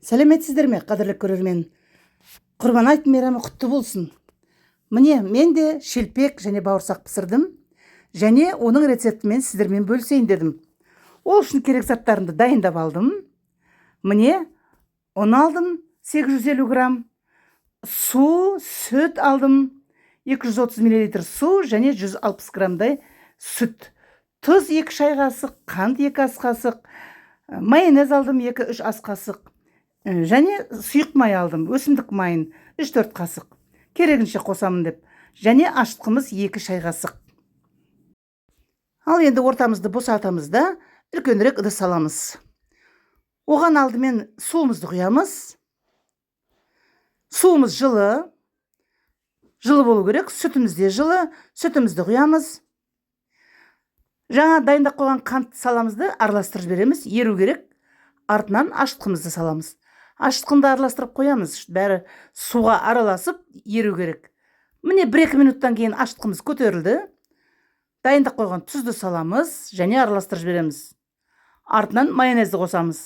Сәлеметсіздер ме, қадірлі көрермен? Құрбан айт мейрамы құтты болсын. Міне, мен де шелпек және бауырсақ пісірдім, және оның рецептімен сіздермен бөлісейін дедім. Ол үшін керек заттарымды дайындап алдым. Міне, ұн алдым 850 грамм, су, сүт алдым 230 мл су және 160 граммдай сүт. Тұз 2 шай қасық, қант 2 ас қасық, майонез алдым 2-3 ас қасық. Және сұйық май алдым, өсімдік майын 3-4 қасық. Керегінше қосамын деп. Және ашытқымыз 2 шай қасық. Ал енді ортамызды босатамыз да үлкенірек ыдыс аламыз. Оған алдымен суымызды құямыз. Суымыз жылы болу керек, сүтіміз де жылы, сүтімізді құямыз. Жаңа дайындап қойған қант саламызды араластырып жібереміз, еру керек. Артынан ашытқымызды саламыз. Ашытқынды араластырып қоямыз, бәрі суға араласып еру керек. Міне 1-2 минуттан кейін ашытқымыз көтерілді. Дайындап қойған тұзды саламыз және араластырып жібереміз. Артынан майонезді қосамыз.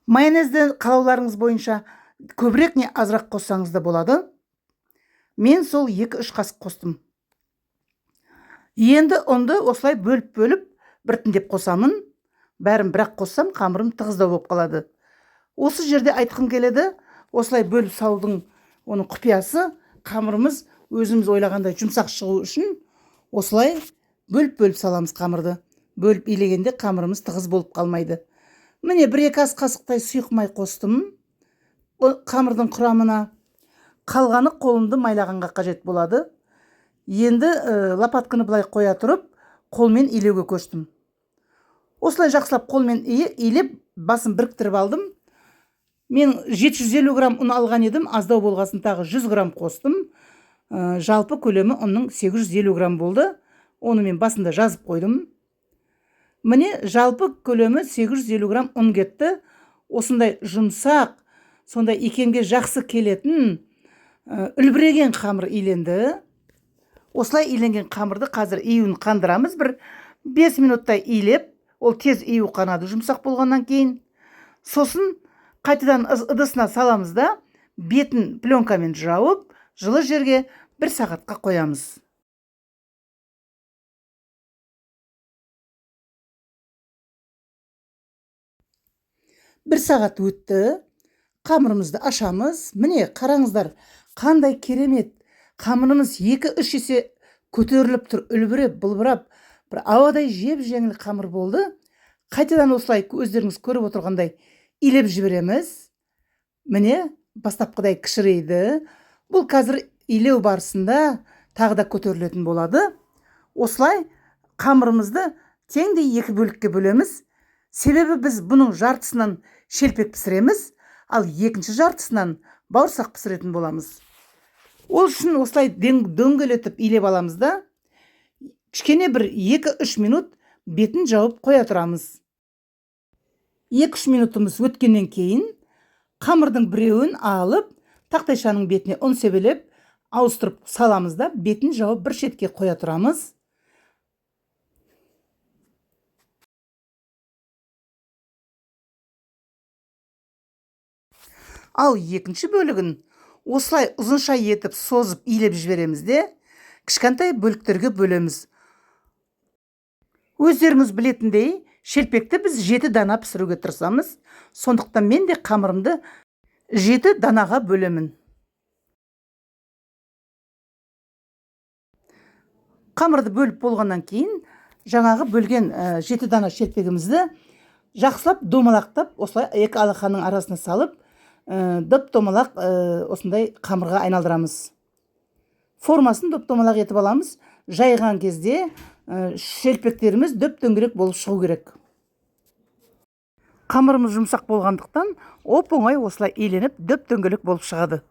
Майонезді қалауларыңыз бойынша көбірек не азырақ қоссаңыз да болады. Мен сол 2-3 қасық қостым. Енді ұнды осылай бөліп біртіндеп қосамын. Бәрін бірақ қоссам, қамырым тығыздау болып қалады. Осы жерде айтқым келеді, осылай бөліп салудың оның құпиясы, қамырымыз өзіміз ойлағандай жұмсақ шығу үшін осылай бөліп саламыз қамырды. Бөліп илегенде қамырымыз тығыз болып қалмайды. Міне 1-2 ас қасықтай сұйық май қостым. Қамырдың құрамына қалғаны қолымды майлағанға қажет болады. Енді лопатканы былай қоя тұрып, қолмен илеуге көштім. Осылай жақсылап қолмен илеп, басын біріктіріп алдым. Мен 750 грамм ұн алған едім, аздау болғасын тағы 100 грамм қостым. Жалпы көлемі ұнның 850 грамм болды. Оны мен басында жазып қойдым. Міне жалпы көлемі 850 грамм ұн кетті. Осындай жұмсақ, сондай икемге жақсы келетін үлбіреген қамыр иленді. Осылай иленген қамырды қазір июін қандырамыз. Бір 5 минуттай илеп, ол тез ию қанады жұмсақ болғаннан кейін. Сосын қайтадан ыдысына саламыз да, бетін пленкамен жауып, жылы жерге 1 сағатқа қоямыз. Бір сағат өтті. Қамырымызды ашамыз. Міне қараңыздар, қандай керемет. Қамырымыз 2-3 есе көтеріліп тұр, үлбіреп, былбырап, бір ауадай жеп-жеңіл қамыр болды. Қайтадан осылай өздеріңіз көріп отырғандай илеп жібереміз. Міне бастапқыдай кішірейді. Бұл қазір илеу барысында тағы да көтерілетін болады. Осылай қамырымызды теңдей 2 бөлікке бөлеміз. Себебі біз бұның жартысынан шелпек пісіреміз, ал екінші жартысынан бауырсақ пісіретін боламыз. Ол үшін осылай дөңгелетіп илеп аламыз да, кішкене бір 2-3 минут бетін жауып қоя тұрамыз. 2-3 минутымыз өткеннен кейін қамырдың біреуін алып, тақтайшаның бетіне ұн себелеп, ауыстырып саламыз да, бетін жауып бір шетке қоя тұрамыз. Ал екінші бөлігін осылай ұзынша етіп созып илеп жібереміз де, кішкентай бөліктерге бөлеміз. Өздеріңіз білетіндей, шелпекті біз 7 дана пісіруге тырысамыз. Сондықтан мен де қамырымды 7 данаға бөлемін. Қамырды бөліп болғаннан кейін, жаңағы бөлген 7 дана шелпегімізді жақсылап домалақтап, осылай 2 алақанның арасына салып, доп-домалақ осындай қамырға айналдырамыз. Формасын доп-домалақ етіп аламыз. Жайған кезде шелпектеріміз дөп-дөңгелек болып шығу керек. Қамырымыз жұмсақ болғандықтан, оп-оңай осылай иленіп дөп-дөңгелек болып шығады.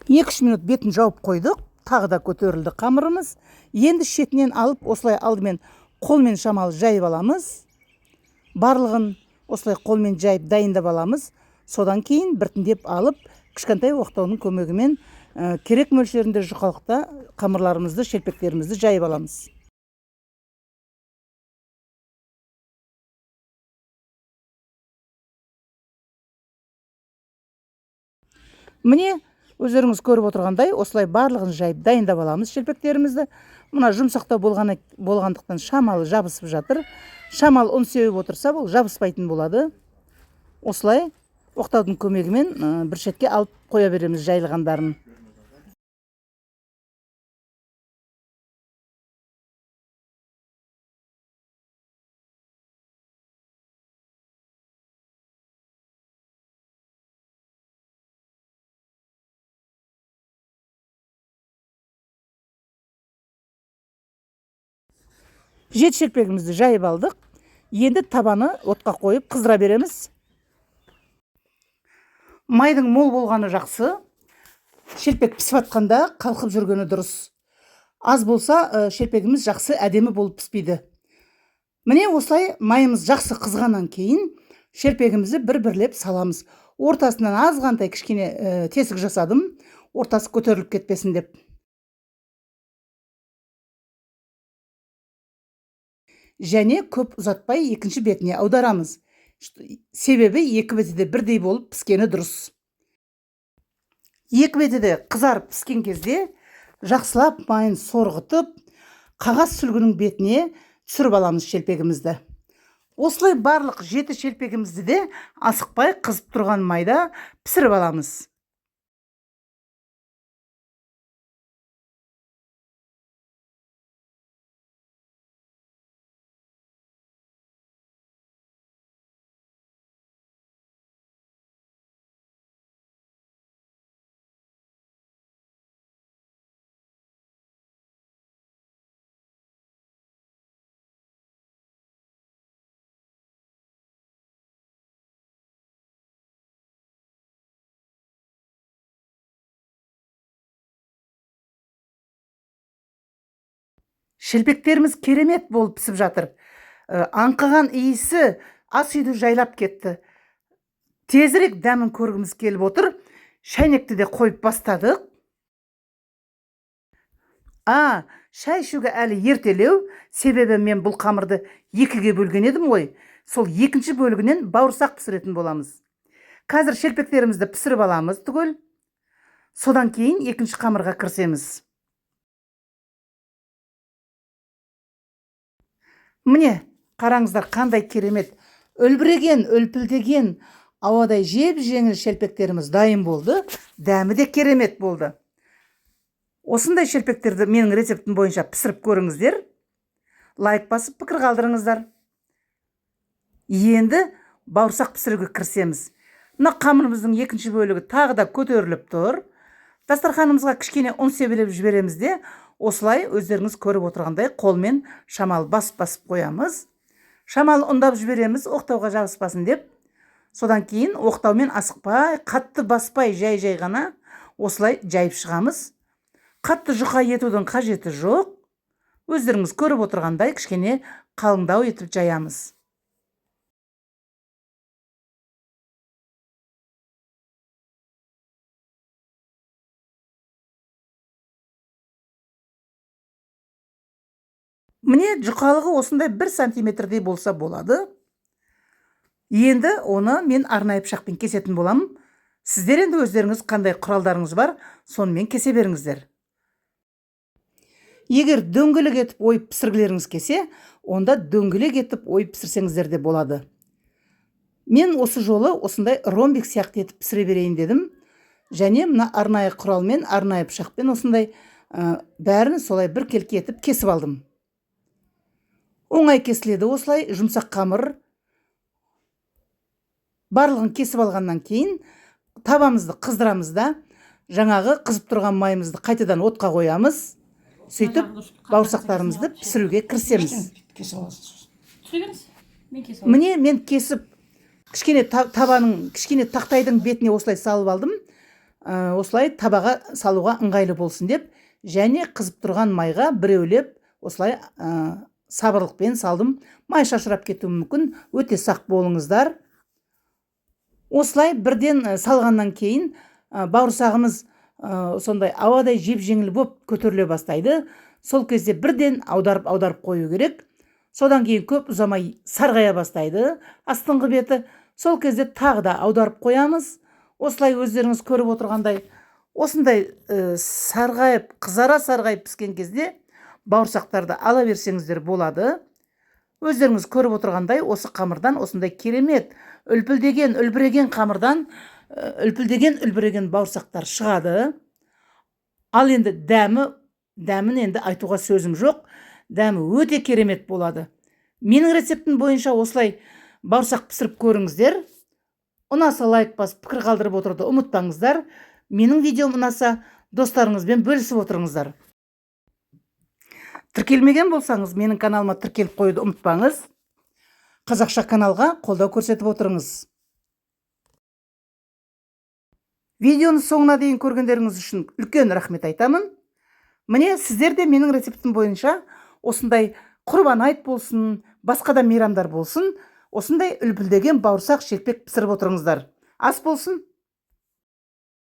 2-3 минут бетін жауып қойдық, тағы да көтерілді қамырымыз. Енді шетінен алып, осылай алдымен қолмен шамалы жайып аламыз. Барлығын осылай қолмен жайып дайындап аламыз. Содан кейін біртіндеп алып, кішкентай оқтауының көмегімен керек мөлшерінде жұқалықта қамырларымызды, шелпектерімізді жайып аламыз. Міне, өздеріңіз көріп отырғандай, осылай барлығын жайып дайындап аламыз шелпектерімізді. Мына жұмсақтау болғандықтан шамалы жабысып жатыр. Шамал ұн сеуіп отырса, бұл жабыспайтын болады. Осылай оқтаудың көмегімен бір шетке алып қоя береміз жайылғандарын. Жеті шелпегімізді жайып алдық. Енді табаны отқа қойып қыздыра береміз. Майдың мол болғаны жақсы. Шелпек пісіп атқанда қалқып жүргені дұрыс. Аз болса, шелпегіміз жақсы әдемі болып піспейді. Міне осылай майымыз жақсы қызғаннан кейін шелпегімізді бір-бірлеп саламыз. Ортасынан азғантай кішкене тесік жасадым, ортасы көтеріліп кетпесін деп. Және көп ұзатпай екінші бетіне аударамыз. Себебі екі беті де бірдей болып піскені дұрыс. Екі беті де қызарып піскен кезде жақсылап майын сорғытып, қағаз сүлгінің бетіне түсіріп аламыз шелпегімізді. Осылай барлық 7 шелпегімізді де асықпай қызып тұрған майда пісіріп аламыз. Шелпектеріміз керемет болып пісіп жатыр. Аңқыған иісі ас үйді жайлап кетті. Тезірек дәмін көргіміз келіп отыр. Шайнекті де қойып бастадық. Шай ішуге әлі ертелеу, себебі мен бұл қамырды екіге бөлген едім ғой. Сол екінші бөлігінен бауырсақ пісіретін боламыз. Қазір шелпектерімізді пісіріп аламыз түгел. Содан кейін екінші қамырға кірісеміз. Міне, қараңыздар қандай керемет. Үлбіреген, үлпілдеген, ауадай жеп-жеңіл шелпектеріміз дайын болды. Дәмі де керемет болды. Осындай шелпектерді менің рецептім бойынша пісіріп көріңіздер. Лайк басып пікір қалдырыңыздар. Енді бауырсақ пісіруге кірісеміз. Мына қамырымыздың екінші бөлігі тағы да көтеріліп тұр. Дастарханымызға кішкене ұн себелеп жібереміз де, осылай өздеріңіз көріп отырғандай қолмен шамал басып қоямыз. Шамал ұндап жібереміз, оқтауға жабыспасын деп. Содан кейін оқтаумен асықпай, қатты баспай, жай ғана осылай жайып шығамыз. Қатты жұқа етудің қажеті жоқ. Өздеріңіз көріп отырғандай кішкене қалыңдау етіп жаямыз. Міне жұқалығы осындай 1 сантиметрдей болса болады. Енді оны мен арнайы пышақпен кесетін боламын. Сіздер енді өздеріңіз қандай құралдарыңыз бар, сонымен кесе беріңіздер. Егер дөңгелек етіп ойып пісіргілеріңіз кесе, онда дөңгелек етіп ойып пісірсеңіздер де болады. Мен осы жолы осындай ромбик сияқты етіп пісіре берейін дедім. Және мына арнайы құралмен, арнайы пышақпен осындай бәрін солай бір келке етіп кесіп алдым. Оңай кесіледі осылай, жұмсақ қамыр. Барлығын кесіп алғаннан кейін табамызды қыздырамыз да, жаңағы қызып тұрған майымызды қайтадан отқа қоямыз. Сөйтіп бауырсақтарымызды пісіруге кірісеміз. Міне мен кесіп кішкене табаның, кішкене тақтайдың бетіне осылай салып алдым. Осылай табаға салуға ыңғайлы болсын деп, және қызып тұрған майға біреулеп осылай сабырлықпен салдым. Май шашырап кетуі мүмкін, өте сақ болыңыздар. Осылай бірден салғаннан кейін бауырсағымыз сондай ауадай жеп-жеңіл болып көтеріле бастайды. Сол кезде бірден аударып қою керек. Содан кейін көп ұзамай сарғая бастайды астыңғы беті. Сол кезде тағы да аударып қоямыз. осылай өздеріңіз көріп отырғандай осындай сарғайып, қызара сарғайып піскен кезде бауырсақтарды ала берсеңіздер болады. Өздеріңіз көріп отырғандай осы қамырдан осындай керемет үлпілдеген, үлбіреген қамырдан үлбіреген бауырсақтар шығады. Ал енді дәмін енді айтуға сөзім жоқ. Дәмі өте керемет болады. Менің рецептім бойынша осылай бауырсақ пісіріп көріңіздер. Ұнаса лайк басып пікір қалдырып отыруды ұмытпаңыздар. Менің видеом ұнаса достарыңызбен бөлісіп отырыңыздар. Тіркелмеген болсаңыз, менің каналыма тіркеліп қоюды ұмытпаңыз. Қазақша каналға қолдау көрсетіп отырыңыз. Видеоны соңына дейін көргендеріңіз үшін үлкен рахмет айтамын. Міне, сіздер де менің рецептім бойынша осындай құрбан айт болсын, басқа да мейрамдар болсын, осындай үлпілдеген бауырсақ шелпек пісіріп отырыңыздар. Ас болсын.